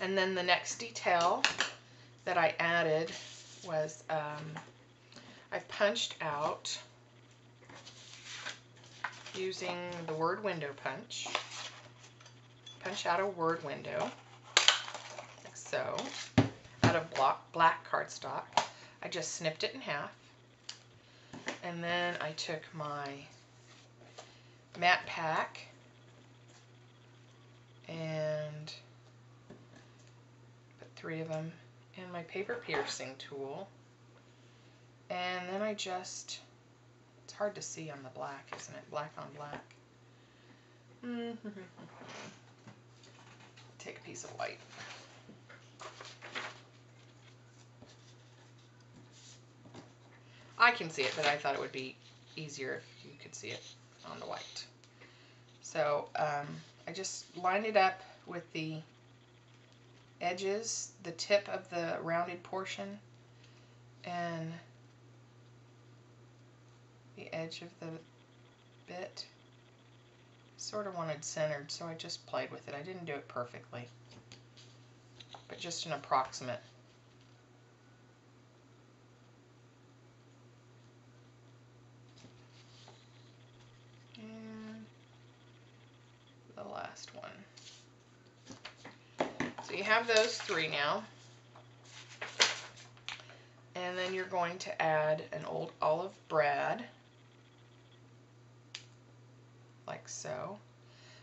And then the next detail that I added was I punched out using the word window punch. Punch out a word window, like so, out of black cardstock. I just snipped it in half. And then I took my matte pack and put 3 of them in my paper piercing tool. And then I just, it's hard to see on the black, isn't it? Black on black. Take a piece of white. I can see it, but I thought it would be easier if you could see it on the white. So I just lined it up with the edges, the tip of the rounded portion, and the edge of the bit. Sort of wanted centered, so I just played with it. I didn't do it perfectly, but just an approximate. And the last one. So you have those 3 now. And then you're going to add an old olive brad, like so.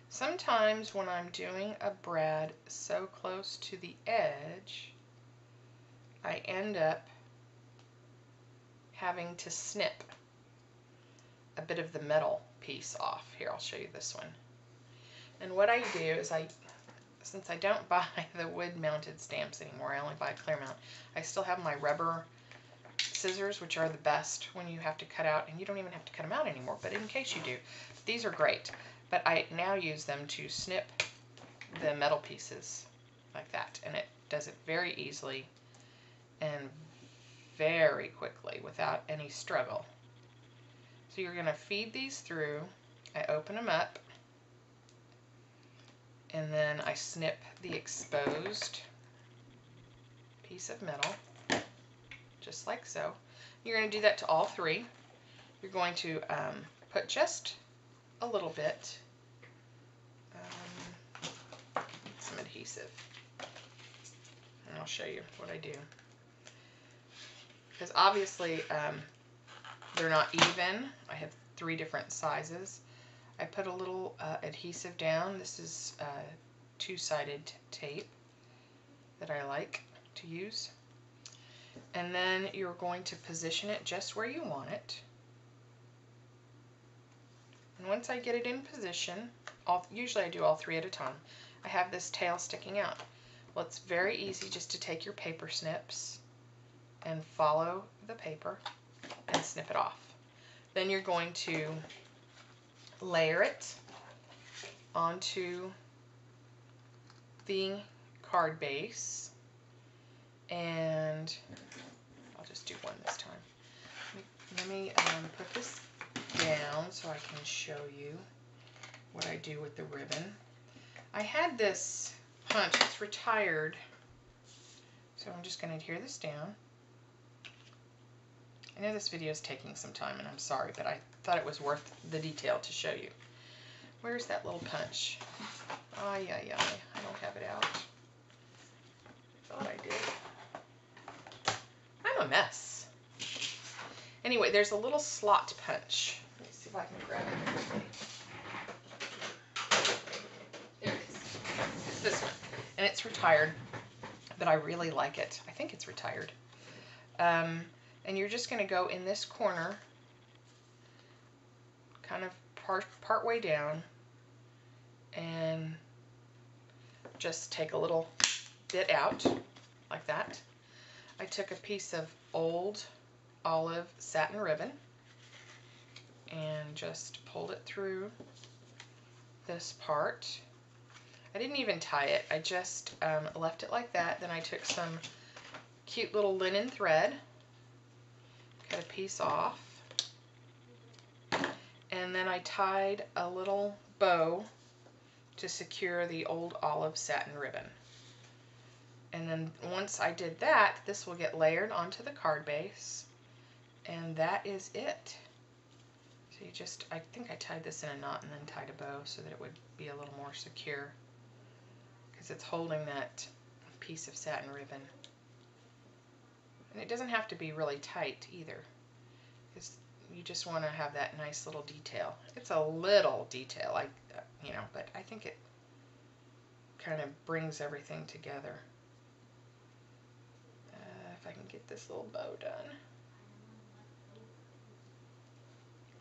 Sometimes when I'm doing a brad so close to the edge, I end up having to snip a bit of the metal piece off. Here, I'll show you this one. And what I do is since I don't buy the wood mounted stamps anymore, I only buy clear mount, I still have my rubber scissors, which are the best when you have to cut out, and you don't even have to cut them out anymore, but in case you do, these are great. But I now use them to snip the metal pieces like that, and it does it very easily and very quickly without any struggle. So you're going to feed these through. I open them up, and then I snip the exposed piece of metal, just like so. You're going to do that to all 3. You're going to put just a little bit, some adhesive, and I'll show you what I do. Because obviously they're not even. I have 3 different sizes. I put a little adhesive down. This is 2-sided tape that I like to use. And then you're going to position it just where you want it. And once I get it in position, usually I do all 3 at a time, I have this tail sticking out. Well, it's very easy just to take your paper snips and follow the paper and snip it off. Then you're going to layer it onto the card base, and I'll just do one this time. Let me put this down so I can show you what I do with the ribbon. I had this punch, it's retired, so I'm just going to adhere this down. I know this video is taking some time, and I'm sorry, but I thought it was worth the detail to show you. Where's that little punch? I don't have it out. Thought I did. I'm a mess. Anyway, there's a little slot punch. Let me see if I can grab it quickly. There it is. It's this one. And it's retired, but I really like it. I think it's retired. And you're just going to go in this corner, kind of part way down, and just take a little bit out, like that. I took a piece of old olive satin ribbon and just pulled it through this part. I didn't even tie it, I just left it like that. Then I took some cute little linen thread, cut a piece off, and then I tied a little bow to secure the old olive satin ribbon. And then once I did that, this will get layered onto the card base, and that is it. So you just, I think I tied this in a knot and then tied a bow so that it would be a little more secure, because it's holding that piece of satin ribbon. And it doesn't have to be really tight either, because you just want to have that nice little detail. It's a little detail, but I think it kind of brings everything together. If I can get this little bow done.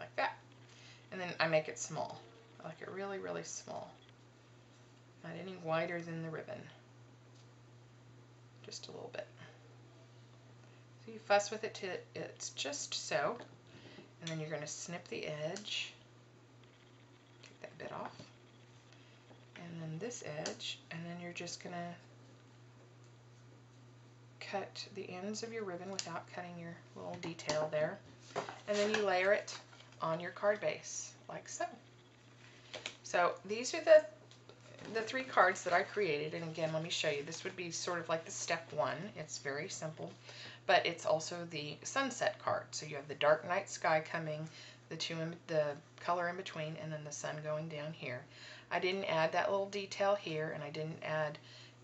Like that. And then I make it small. I like it really, really small. Not any wider than the ribbon. Just a little bit. So you fuss with it till it's just so. And then you're going to snip the edge. Take that bit off. And then this edge. And then you're just going to cut the ends of your ribbon without cutting your little detail there. And then you layer it on your card base, like so. So these are the 3 cards that I created, and again, let me show you. This would be sort of like the step 1. It's very simple, but it's also the sunset card. So you have the dark night sky coming, the color in between, and then the sun going down here. I didn't add that little detail here, and I didn't add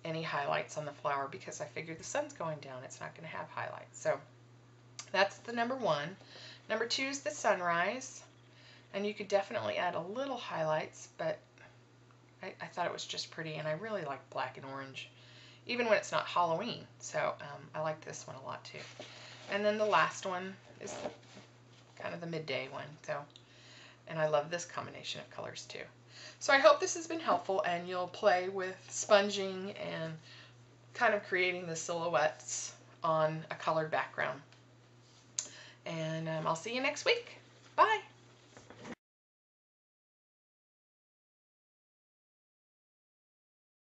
any highlights on the flower because I figured the sun's going down. It's not going to have highlights. So that's the number 1. Number 2 is the sunrise, and you could definitely add a little highlights, but I thought it was just pretty, and I really like black and orange, even when it's not Halloween. So I like this one a lot too. And then the last one is kind of the midday one. So, and I love this combination of colors too. So I hope this has been helpful, and you'll play with sponging and kind of creating the silhouettes on a colored background. And I'll see you next week. Bye.